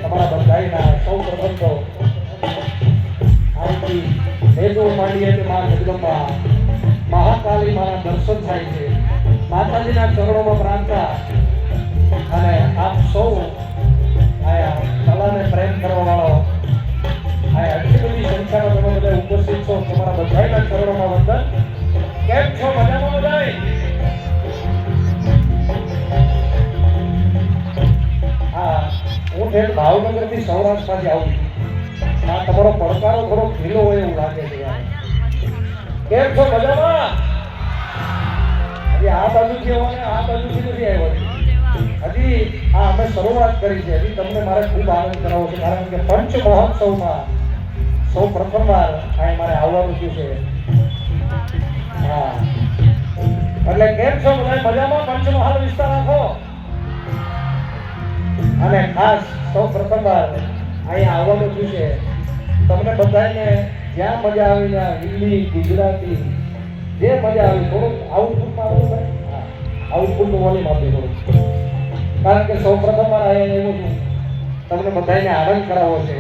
તમારા બધાયના સૌ પ્રથમ તો આજથી ભેગો માંડીએ કે મા જગદંબા મહાકાળી માના દર્શન થાય છે, માતાજીના ચરણોમાં પ્રાર્થના અને આપ સૌ આયા કલાને પ્રેમ કરવા વાળો આયા આટલી બધી સંખ્યામાં તમે બધા ઉપસ્થિત છો, તમારા બધાયના ચરણોમાં વંદન. કેમ છો? મજામાં બધાય? હા, હું ઠેઠ ભાવનગરથી સૌરાષ્ટ્રમાંથી આવું છું. આ તમારો પડકારો થોડો ઢીલો હોય એવું લાગે છે યાર. કેમ છો? મજામાં? હજી આ બાજુથી આવ્યો ને આ બાજુથી નથી આવ્યો હજી. આ અમે શરૂઆત કરી છે, હજી તમને મારે ખૂબ આનંદ કરાવવો છે, કારણ કે પંચ મહોત્સવમાં સૌ પ્રથમવાર અહીં મારે આવવાનું થયું છે. હા, એટલે કેમ છો બધા? મજામાં? પંચમહાલ વિસ્તાર આખો. અને ખાસ સૌ પ્રથમવાર અહીંયા આવવાનું થયું છે. તમને બધાને જ્યાં મજા આવી ને હિન્દી ગુજરાતી જે મજા આવી, થોડુંક આઉટપુટમાં આવવું પડે. હા, આઉટપુટનું વોલ્યુમ આપી થોડું, કારણ કે સૌ પ્રથમવાર અહીંયા એવું છું, તમને બધાને આનંદ કરાવવો છે.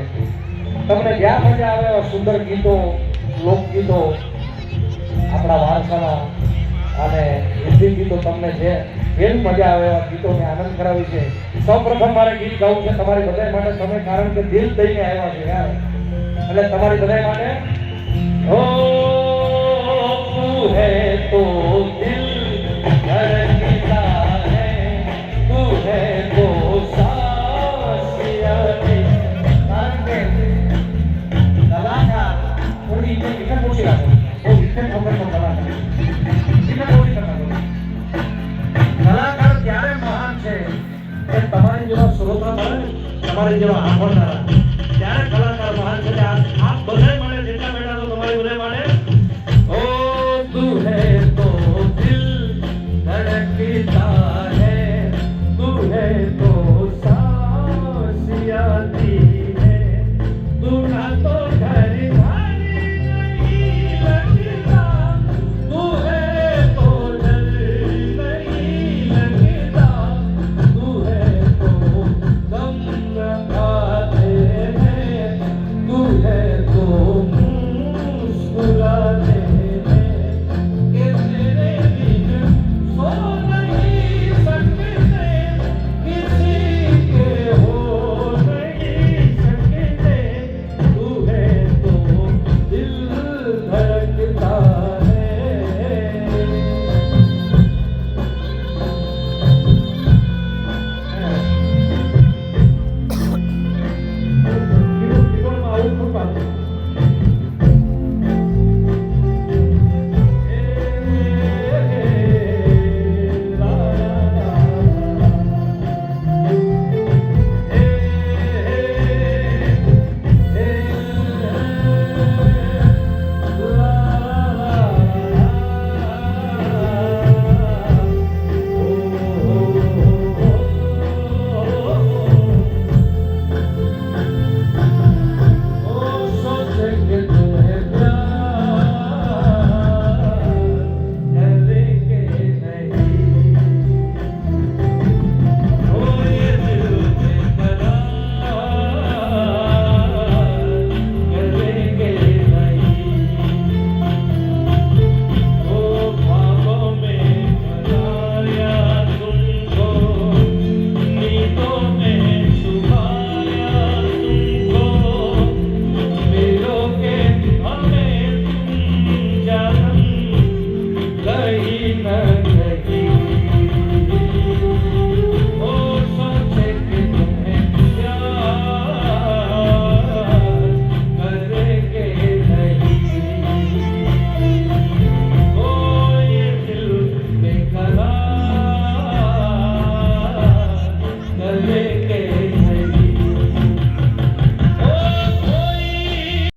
તમને જ્યાં મજા આવે એવા સુંદર ગીતો, લોકગીતો, આપણા વારસાના અને હિન્દી ગીતો, તમને જેમ મજા આવે એવા ગીતોને આનંદ કરાવી છે. સૌ પ્રથમ મારે ગીત ગાવું છે તમારી બધા માટે, તમે કારણ કે દિલ દઈને આવ્યા છે યાર, એટલે તમારી બધા માટે ઓ તું હે તો દિલ ધડકતા હૈ, તું હે તો સાસ યારી. કારણ કે કલાકાર થોડી ઇફેક્ટ ઓછી રાખો, બહુ ઇફેક્ટ વગર તો કલાકાર ઇફેક્ટ ઓછી કરતા. કલાકાર ત્યારે મહાન છે કે તમારી જેવા શ્રોતા મળે, તમારી જેવા સાંભળનારા, ત્યારે કલાકાર મહાન છે. આ બધા